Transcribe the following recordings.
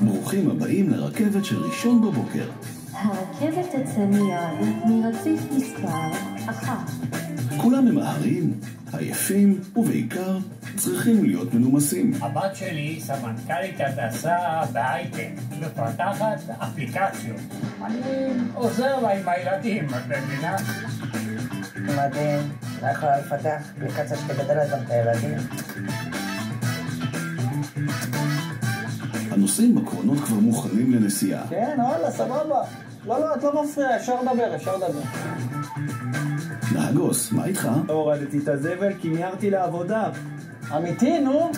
ברוכים הבאים לרכבת של ראשון בבוקר. הרכבת תצא מיד מרציף מספר 1. כולם ממהרים, עייפים, ובעיקר צריכים להיות מנומסים. הבת שלי סמנכ"לית הנדסה בהייטק, מפתחת אפליקציות. אני עוזר לה עם הילדים, את מבינה? מדהים, לא יכולה לפתח אפליקציה שתגדל גם את הילדים. הנוסעים בקרונות כבר מוכנים לנסיעה. כן, וואלה, סבבה. לא, את לא מפריע, אפשר לדבר. נהגוס, מה איתך? הורדתי את הזבל כי ניירתי לעבודה. אמיתי, נו?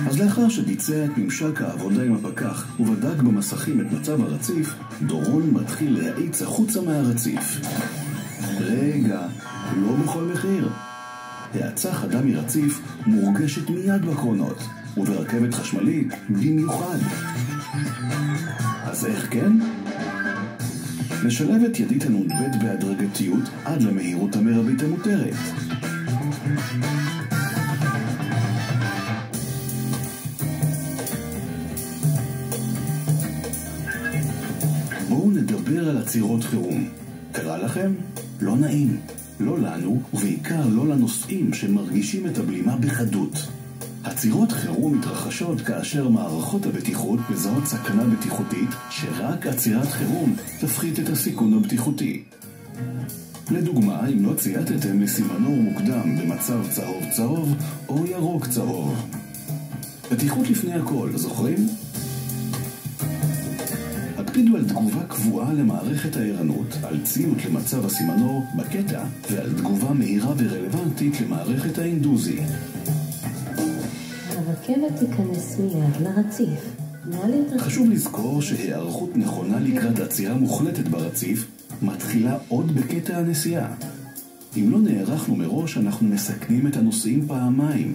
אז לאחר שביצע את ממשק העבודה עם הפקח ובדק במסכים את מצב הרציף, דורון מתחיל להאיץ החוצה מהרציף. רגע, לא בכל מחיר. האצה חדה מרציף מורגשת מיד בקרונות, וברכבת חשמלית במיוחד. אז איך כן? נשלב את ידית הנ"ב בהדרגתיות עד למהירות המרבית המותרת. בואו נדבר על עצירות חירום. קרה לכם? לא נעים. לא לנו, ובעיקר לא לנוסעים שמרגישים את הבלימה בחדות. עצירות חירום מתרחשות כאשר מערכות הבטיחות מזהות סכנה בטיחותית שרק עצירת חירום תפחית את הסיכון הבטיחותי. לדוגמה, אם לא צייתתם לסימנור מוקדם במצב צהוב-צהוב או ירוק-צהוב. בטיחות לפני הכל, זוכרים? הקפידו על תגובה קבועה למערכת הערנות, על ציות למצב הסימנור בקטע ועל תגובה מהירה ורלוונטית למערכת האינדוזי. הרכבת תיכנס מיד לרציף. חשוב לזכור שהיערכות נכונה לקראת עצירה מוחלטת ברציף מתחילה עוד בקטע הנסיעה. אם לא נערכנו מראש, אנחנו מסכנים את הנוסעים פעמיים.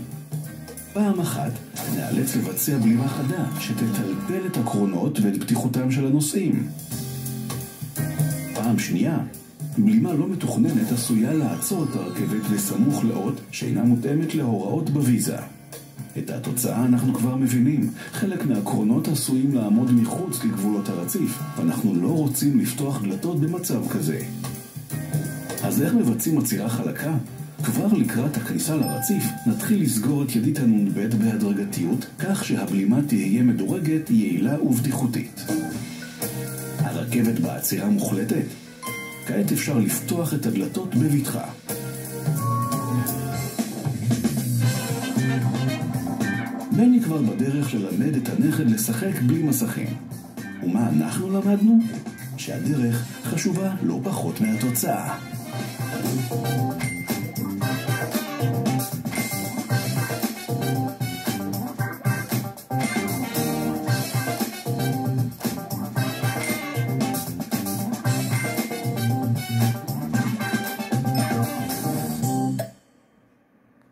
פעם אחת נאלץ לבצע בלימה חדה שתטלטל את הקרונות ואת בטיחותם של הנוסעים. פעם שנייה, בלימה לא מתוכננת עשויה לעצור את הרכבת בסמוך לאות שאינה מותאמת להוראות בוויזה. את התוצאה אנחנו כבר מבינים. חלק מהקרונות עשויים לעמוד מחוץ לגבולות הרציף, ואנחנו לא רוצים לפתוח דלתות במצב כזה. אז איך מבצעים עצירה חלקה? כבר לקראת הכניסה לרציף נתחיל לסגור את ידית הנ"ב בהדרגתיות, כך שהבלימה תהיה מדורגת, יעילה ובטיחותית. הרכבת בעצירה מוחלטת. כעת אפשר לפתוח את הדלתות בבטחה. בני כבר בדרך ללמד את הנכד לשחק בלי מסכים. ומה אנחנו למדנו? שהדרך חשובה לא פחות מהתוצאה.